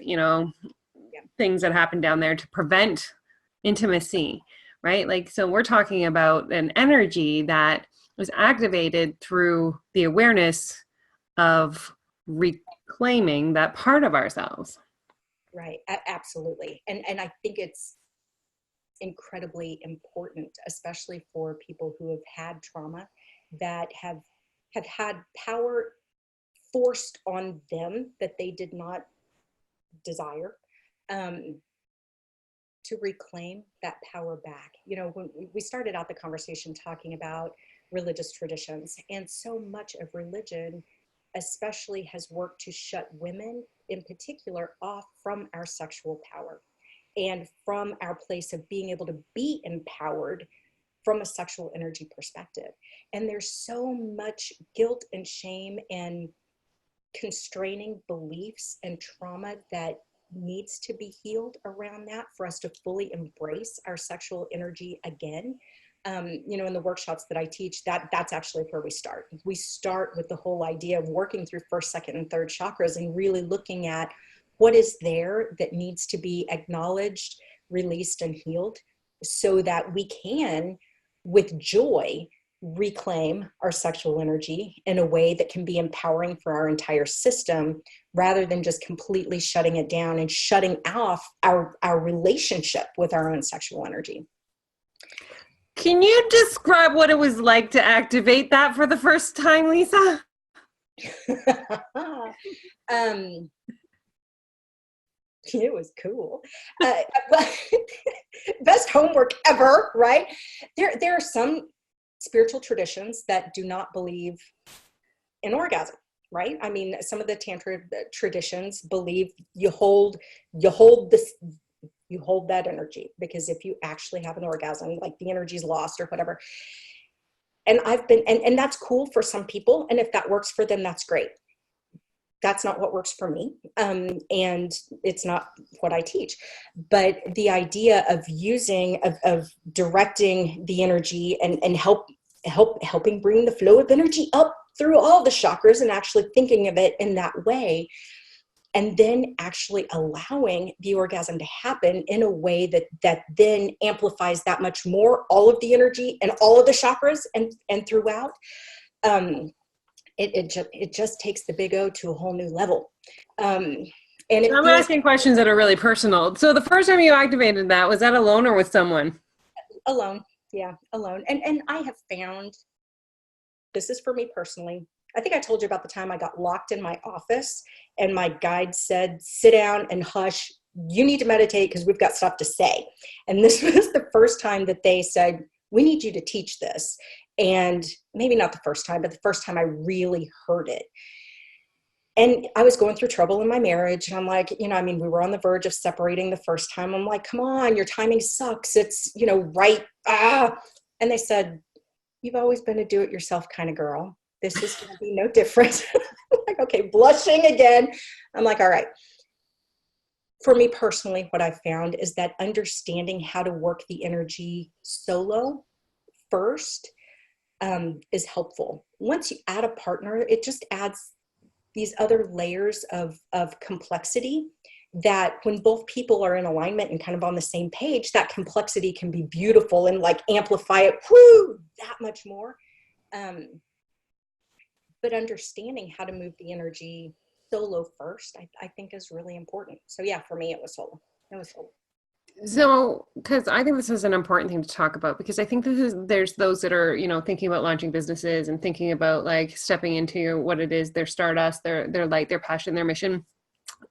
things that happen down there to prevent intimacy, right? Like, so we're talking about an energy that was activated through the awareness of reclaiming that part of ourselves. Right. Absolutely. And I think it's incredibly important, especially for people who have had trauma, that have had power forced on them that they did not desire, to reclaim that power back. When we started out the conversation talking about religious traditions, and so much of religion especially has worked to shut women in particular off from our sexual power and from our place of being able to be empowered from a sexual energy perspective. And there's so much guilt and shame and constraining beliefs and trauma that needs to be healed around that for us to fully embrace our sexual energy again. In the workshops that I teach, that's actually where we start. We start with the whole idea of working through first, second, and third chakras and really looking at what is there that needs to be acknowledged, released, and healed so that we can, with joy, reclaim our sexual energy in a way that can be empowering for our entire system, rather than just completely shutting it down and shutting off our relationship with our own sexual energy. Can you describe what it was like to activate that for the first time, Lisa? It was cool. Best homework ever, right? There are some spiritual traditions that do not believe in orgasm, right? I mean, some of the Tantra traditions believe you hold that energy, because if you actually have an orgasm, like the energy's lost or whatever. And and that's cool for some people. And if that works for them, that's great. That's not what works for me. And it's not what I teach. But the idea of of directing the energy and helping bring the flow of energy up through all the chakras, and actually thinking of it in that way, and then actually allowing the orgasm to happen in a way that then amplifies that much more all of the energy and all of the chakras and throughout. It just takes the big O to a whole new level. And I'm asking questions that are really personal. So the first time you activated that, was that alone or with someone? Alone. Yeah, alone. And I have found, this is for me personally, I think I told you about the time I got locked in my office and my guide said, sit down and hush, you need to meditate because we've got stuff to say. And this was the first time that they said, we need you to teach this. And maybe not the first time, but the first time I really heard it. And I was going through trouble in my marriage. And I'm like, we were on the verge of separating the first time. I'm like, come on, your timing sucks. It's, right. And they said, you've always been a do-it-yourself kind of girl. This is going to be no different. I'm like, okay, blushing again. I'm like, all right. For me personally, what I found is that understanding how to work the energy solo first is helpful. Once you add a partner, it just adds these other layers of complexity that when both people are in alignment and kind of on the same page, that complexity can be beautiful and like amplify it that much more. But understanding how to move the energy solo first, I think is really important. So yeah, for me, it was solo. So, because I think this is an important thing to talk about, because I think there's those that are, thinking about launching businesses and thinking about like stepping into what it is, their stardust, their light, their passion, their mission.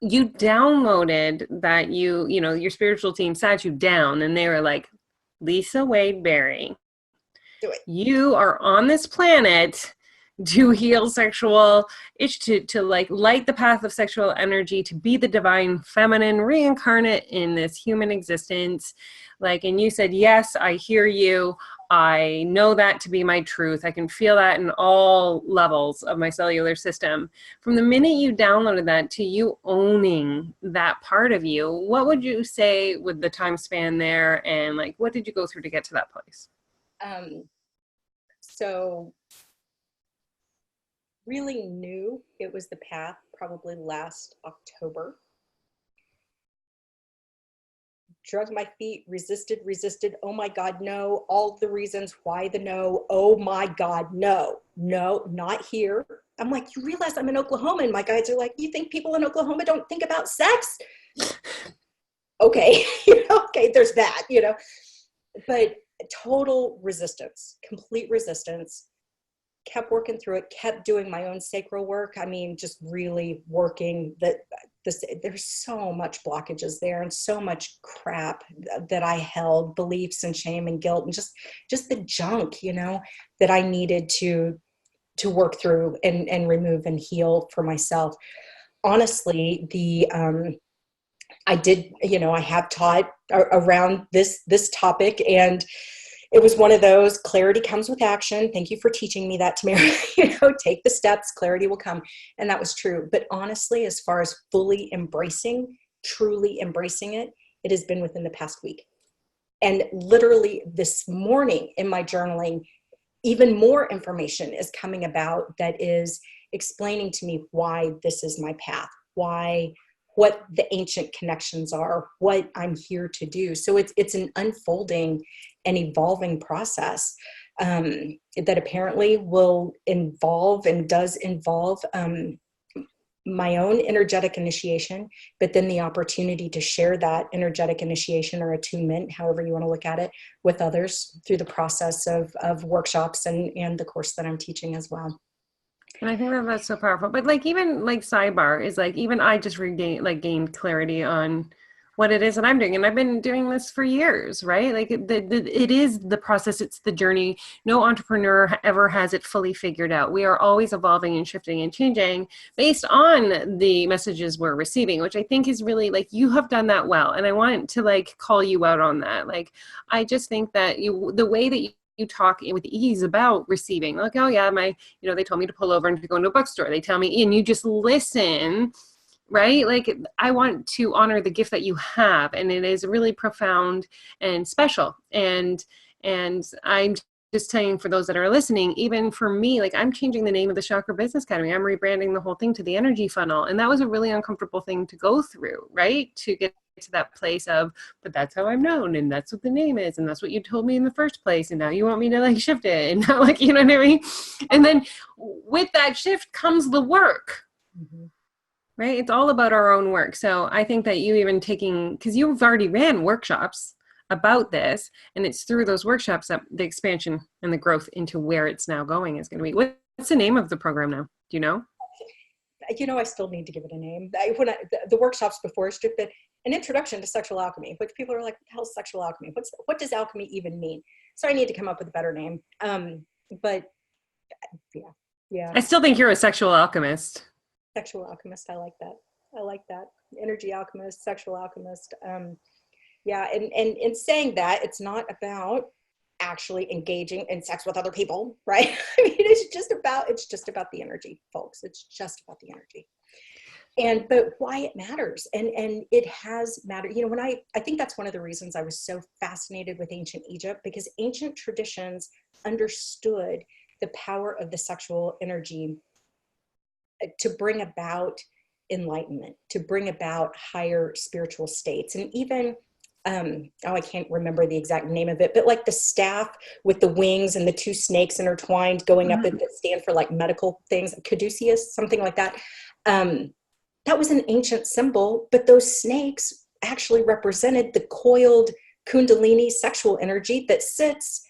You downloaded that your spiritual team sat you down and they were like, Lisa Wade Berry, do it. You are on this planet to heal sexual itch, to like light the path of sexual energy, to be the divine feminine reincarnate in this human existence. Like, and you said, yes, I hear you. I know that to be my truth. I can feel that in all levels of my cellular system. From the minute you downloaded that to you owning that part of you, what would you say with the time span there? And like, what did you go through to get to that place? So really knew it was the path probably last October. Drug my feet, resisted. Oh my God, no. All the reasons why the no. Oh my God, no, not here. I'm like, you realize I'm in Oklahoma? And my guides are like, you think people in Oklahoma don't think about sex? Okay, okay, there's that, but total resistance, complete resistance. Kept working through it, kept doing my own sacral work. Just really working there's so much blockages there and so much crap that I held, beliefs and shame and guilt and just the junk, that I needed to work through and remove and heal for myself. Honestly, I did, I have taught around this topic, and it was one of those, clarity comes with action. Thank you for teaching me that, Tamara. Take the steps, clarity will come. And that was true. But honestly, as far as fully embracing, truly embracing it, it has been within the past week. And literally this morning in my journaling, even more information is coming about that is explaining to me why this is my path, what the ancient connections are, what I'm here to do. So it's an unfolding and evolving process that apparently will involve and does involve my own energetic initiation, but then the opportunity to share that energetic initiation or attunement, however you want to look at it, with others through the process of workshops and the course that I'm teaching as well. And I think that's so powerful. But like, even like sidebar is like, even I just gained clarity on what it is that I'm doing. And I've been doing this for years, right? Like it is the process. It's the journey. No entrepreneur ever has it fully figured out. We are always evolving and shifting and changing based on the messages we're receiving, which I think is really like, you have done that well. And I want to like call you out on that. Like, I just think that the way that you talk with ease about receiving, like, oh yeah, they told me to pull over and to go into a bookstore. They tell me, and you just listen, right? Like, I want to honor the gift that you have, and it is really profound and special. And I'm just telling, for those that are listening, even for me, like, I'm changing the name of the Chakra Business Academy. I'm rebranding the whole thing to the Energy Funnel. And that was a really uncomfortable thing to go through, right? To get to that place of, but that's how I'm known, and that's what the name is, and that's what you told me in the first place, and now you want me to like shift it, and now, like, you know what I mean? And then with that shift comes the work. Mm-hmm. Right? It's all about our own work. So I think that you even because you've already ran workshops about this, and it's through those workshops that the expansion and the growth into where it's now going is going to be. What's the name of the program now? Do you know? I still need to give it a name. The workshops before it's just been an introduction to sexual alchemy, which people are like, what the hell is sexual alchemy? What does alchemy even mean? So I need to come up with a better name. But yeah. I still think you're a sexual alchemist. Sexual alchemist. I like that. Energy alchemist, sexual alchemist. And in saying that, it's not about actually engaging in sex with other people, right? I mean, it's just about the energy, folks. It's just about the energy. But why it matters, and it has mattered. When I think that's one of the reasons I was so fascinated with ancient Egypt, because ancient traditions understood the power of the sexual energy to bring about enlightenment, to bring about higher spiritual states. And even I can't remember the exact name of it, but like the staff with the wings and the two snakes intertwined going up that stand for like medical things, caduceus, something like that. That was an ancient symbol, but those snakes actually represented the coiled kundalini sexual energy that sits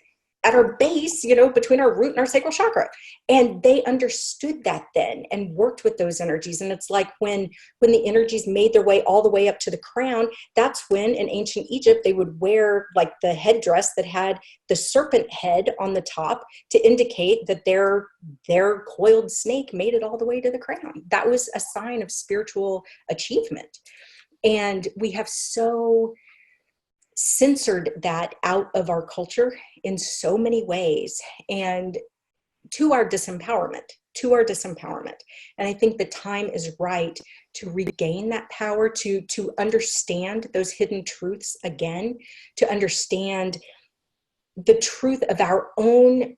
at our base, between our root and our sacral chakra. And they understood that then and worked with those energies. And it's like when the energies made their way all the way up to the crown, that's when in ancient Egypt, they would wear like the headdress that had the serpent head on the top to indicate that their coiled snake made it all the way to the crown. That was a sign of spiritual achievement. And we have so censored that out of our culture in so many ways, and to our disempowerment. And I think the time is right to regain that power, to understand those hidden truths again, to understand the truth of our own.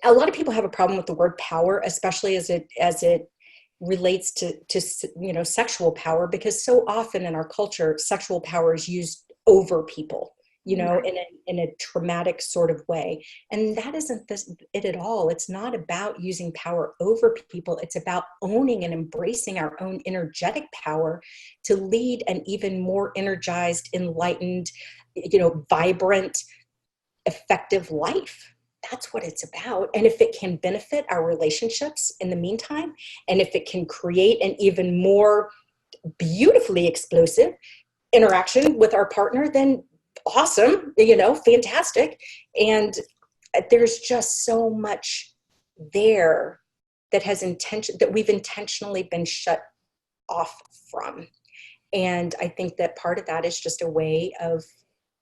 A lot of people have a problem with the word power, especially as it relates to sexual power, because so often in our culture, sexual power is used over people, in a traumatic sort of way. And that isn't it at all. It's not about using power over people. It's about owning and embracing our own energetic power to lead an even more energized, enlightened, vibrant, effective life. That's what it's about. And if it can benefit our relationships in the meantime, and if it can create an even more beautifully explosive interaction with our partner, then awesome, fantastic. And there's just so much there that we've intentionally been shut off from. And I think that part of that is just a way of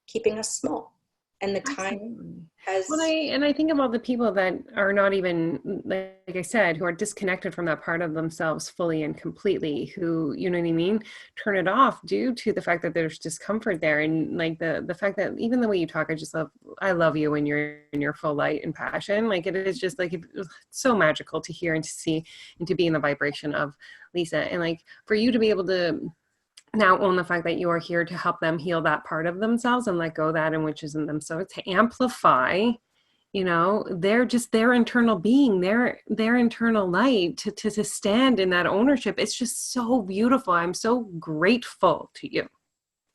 keeping us small. And the time has... Well, I think about the people that are not even, like I said, who are disconnected from that part of themselves fully and completely, who, you know what I mean, turn it off due to the fact that there's discomfort there. And like the fact that even the way you talk, I love you when you're in your full light and passion. Like it is just like, it's so magical to hear and to see and to be in the vibration of Lisa. And like for you to be able to now own the fact that you are here to help them heal that part of themselves and let go of that, and which isn't them. So to amplify, their internal being, their internal light, to stand in that ownership. It's just so beautiful. I'm so grateful to you.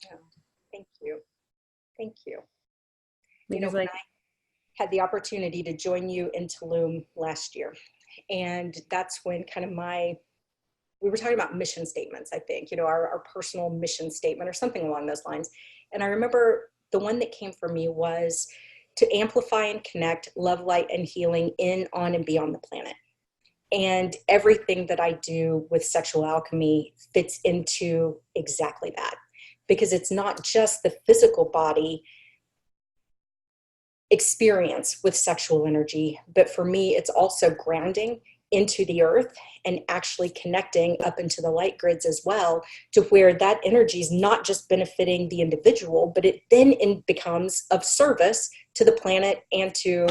Yeah. Thank you. Because when I had the opportunity to join you in Tulum last year, and that's when kind of we were talking about mission statements, I think, our personal mission statement or something along those lines. And I remember the one that came for me was to amplify and connect love, light, and healing in, on, and beyond the planet. And everything that I do with sexual alchemy fits into exactly that, because it's not just the physical body experience with sexual energy, but for me, it's also grounding into the earth and actually connecting up into the light grids as well, to where that energy is not just benefiting the individual, but it then becomes of service to the planet and to...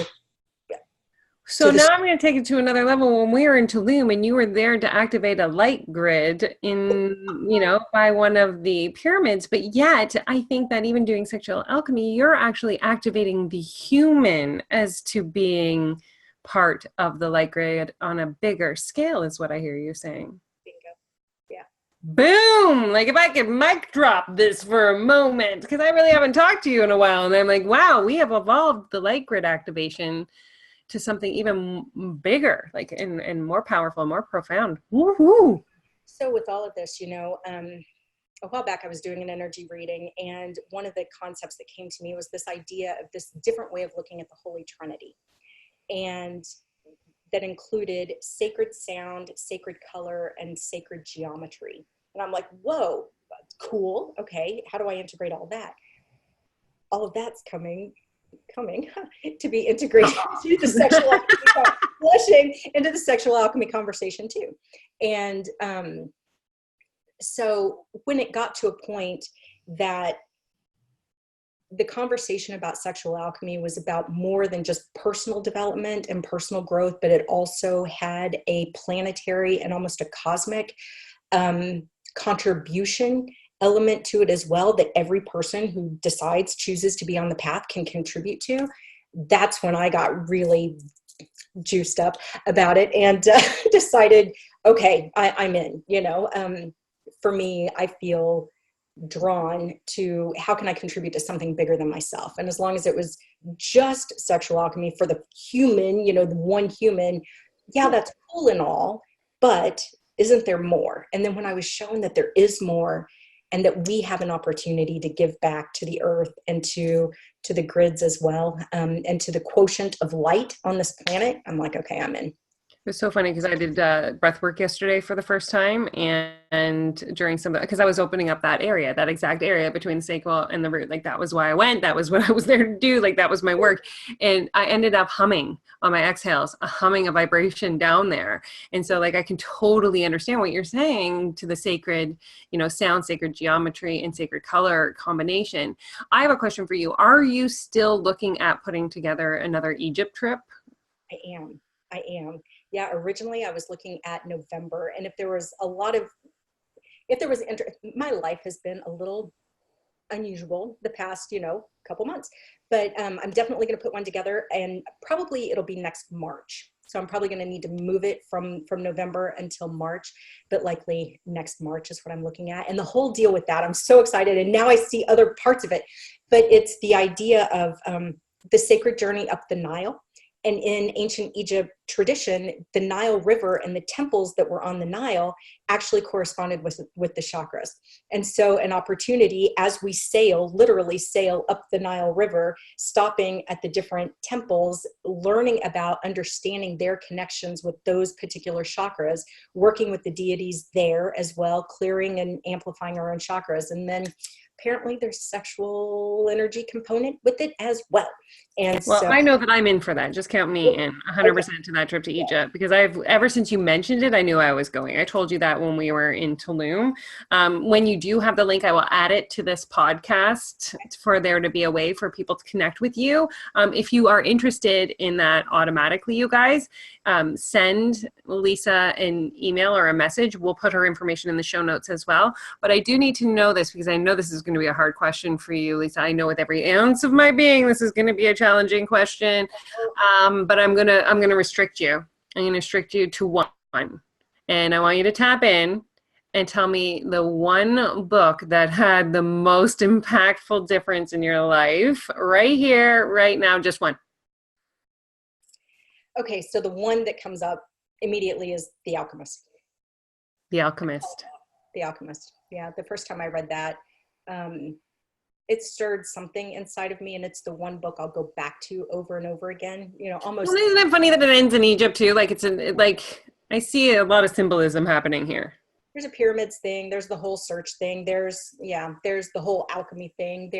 So now I'm going to take it to another level. When we were in Tulum and you were there to activate a light grid by one of the pyramids, but yet I think that even doing sexual alchemy, you're actually activating the human as to being part of the light grid on a bigger scale, is what I hear you saying. Bingo. Yeah. Boom! Like if I could mic drop this for a moment, because I really haven't talked to you in a while, and I'm like, wow, we have evolved the light grid activation to something even bigger, like, and more powerful, more profound. Woohoo! So with all of this, a while back I was doing an energy reading, and one of the concepts that came to me was this idea of this different way of looking at the Holy Trinity. And that included sacred sound, sacred color, and sacred geometry. And I'm like, whoa, cool. Okay, how do I integrate all that? All of that's coming to be integrated into the sexual alchemy, flushing into the sexual alchemy conversation too. And so when it got to a point that the conversation about sexual alchemy was about more than just personal development and personal growth, but it also had a planetary and almost a cosmic contribution element to it as well, that every person who chooses to be on the path can contribute to. That's when I got really juiced up about it and decided, okay, I'm in. For me, I feel drawn to how can I contribute to something bigger than myself. And as long as it was just sexual alchemy for the human, the one human, yeah, that's cool and all, but isn't there more? And then when I was shown that there is more, and that we have an opportunity to give back to the earth and to the grids as well, and to the quotient of light on this planet, I'm like, okay, I'm in. It was so funny because I did breath work yesterday for the first time, and during because I was opening up that exact area between the sacral and the root. Like, that was why I went. That was what I was there to do. Like, that was my work. And I ended up humming on my exhales, humming a vibration down there. And so, like, I can totally understand what you're saying to the sacred, sound, sacred geometry, and sacred color combination. I have a question for you. Are you still looking at putting together another Egypt trip? I am. Yeah, originally I was looking at November, and if there was my life has been a little unusual the past, couple months, but I'm definitely going to put one together, and probably it'll be next March. So I'm probably going to need to move it from November until March, but likely next March is what I'm looking at. And the whole deal with that, I'm so excited. And now I see other parts of it, but it's the idea of the sacred journey up the Nile. And in ancient Egypt tradition, the Nile River and the temples that were on the Nile actually corresponded with the chakras. And so an opportunity as we literally sail up the Nile River, stopping at the different temples, learning about understanding their connections with those particular chakras, working with the deities there as well, clearing and amplifying our own chakras. And then apparently there's sexual energy component with it as well. And well, so I know that I'm in for that. Just count me in 100% to that trip to Egypt, because ever since you mentioned it, I knew I was going. I told you that when we were in Tulum. When you do have the link, I will add it to this podcast for there to be a way for people to connect with you. If you are interested in that automatically, you guys, send Lisa an email or a message. We'll put her information in the show notes as well. But I do need to know this, because I know this is going to be a hard question for you, Lisa. I know with every ounce of my being, this is going to be a challenging question. But I'm gonna restrict you. I'm gonna restrict you to one, and I want you to tap in and tell me the one book that had the most impactful difference in your life right here, right now. Just one. Okay, so the one that comes up immediately is The Alchemist. The Alchemist. The Alchemist. Yeah, the first time I read that, it stirred something inside of me, and it's the one book I'll go back to over and over again. Almost. Well, isn't it funny that it ends in Egypt too? Like, I see a lot of symbolism happening here. There's a pyramids thing. There's the whole search thing. There's the whole alchemy thing.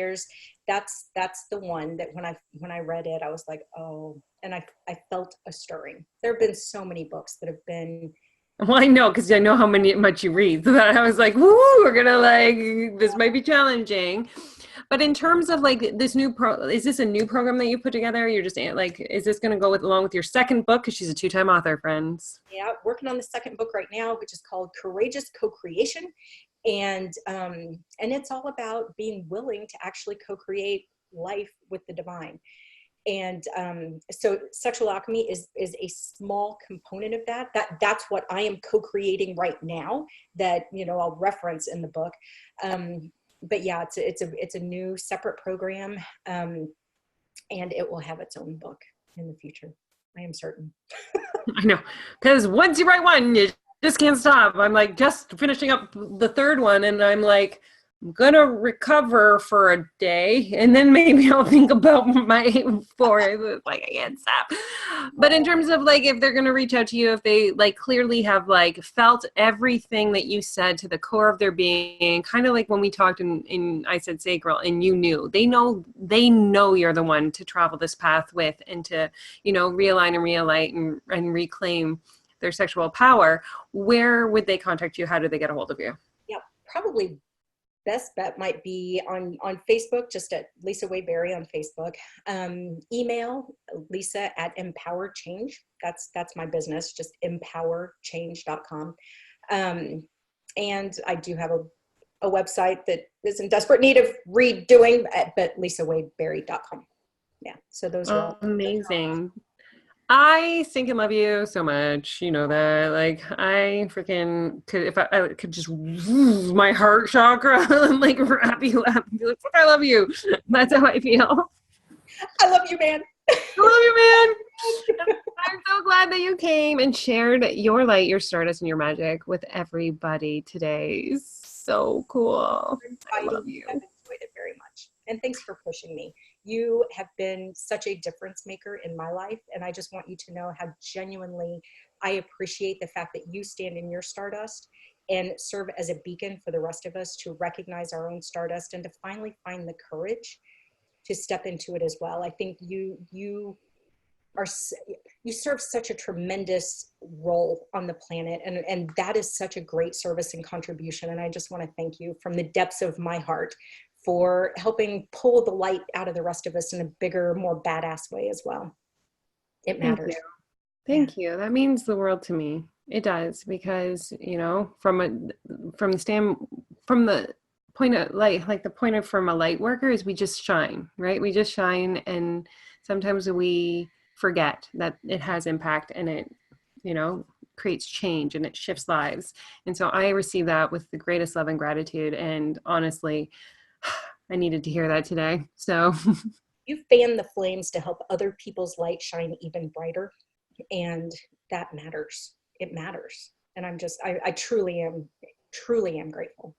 That's the one that when I read it, I was like, oh, and I felt a stirring. There have been so many books that have been. Well, I know, because I know how much you read. So that I was like, woo, we're gonna this might be challenging. But in terms of like this is this a new program that you put together? You're just like, is this going to go along with your second book? Because she's a 2-time author, friends. Yeah, working on the second book right now, which is called Courageous Co-Creation. And it's all about being willing to actually co-create life with the divine. And so sexual alchemy is a small component of that. That's what I am co-creating right now that, I'll reference in the book. But yeah, it's a new separate program, and it will have its own book in the future. I am certain. I know, because once you write one, you just can't stop. I'm like just finishing up the third one, and I'm like, I'm gonna recover for a day, and then maybe I'll think about my fourth. It's like I can't stop. But in terms of like, if they're gonna reach out to you, if they like clearly have like felt everything that you said to the core of their being, kind of like when we talked in I said sacral, and you knew they know you're the one to travel this path with, and to realign and realign and reclaim their sexual power. Where would they contact you? How do they get a hold of you? Yeah, probably best bet might be on Facebook, just at Lisa Way Berry on Facebook. Email Lisa at Empower Change. That's my business, just empowerchange.com. And I do have a website that is in desperate need of redoing, but lisawayberry.com. Yeah, so those are all amazing. I think and love you so much. You know that. Like, I freaking could, if I could just my heart chakra and like wrap you up and be like, fuck, I love you. That's how I feel. I love you, man. I love you, man. I'm so glad that you came and shared your light, your stardust, and your magic with everybody today. So cool. I love you. I've enjoyed it very much. And thanks for pushing me. You have been such a difference maker in my life. And I just want you to know how genuinely I appreciate the fact that you stand in your stardust and serve as a beacon for the rest of us to recognize our own stardust and to finally find the courage to step into it as well. I think you serve such a tremendous role on the planet, and that is such a great service and contribution. And I just want to thank you from the depths of my heart for helping pull the light out of the rest of us in a bigger, more badass way as well. It matters. Thank you. That means the world to me. It does, because from the point of light, like the point of from a light worker is we just shine, right? We just shine, and sometimes we forget that it has impact, and it creates change, and it shifts lives. And so I receive that with the greatest love and gratitude, and honestly, I needed to hear that today. So you fan the flames to help other people's light shine even brighter, and that matters. It matters. And I truly am grateful.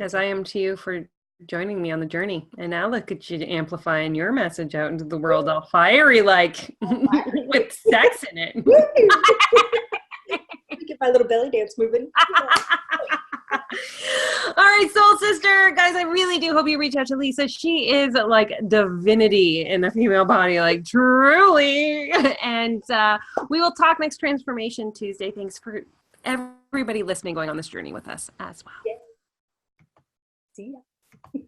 As I am to you for joining me on the journey. And now look at you amplifying your message out into the world, all fiery, like with sex in it. Get my little belly dance moving. All right, soul sister, guys, I really do hope you reach out to Lisa. She is like divinity in the female body, like truly. And we will talk next Transformation Tuesday. Thanks for everybody listening, going on this journey with us as well. Yeah. See ya.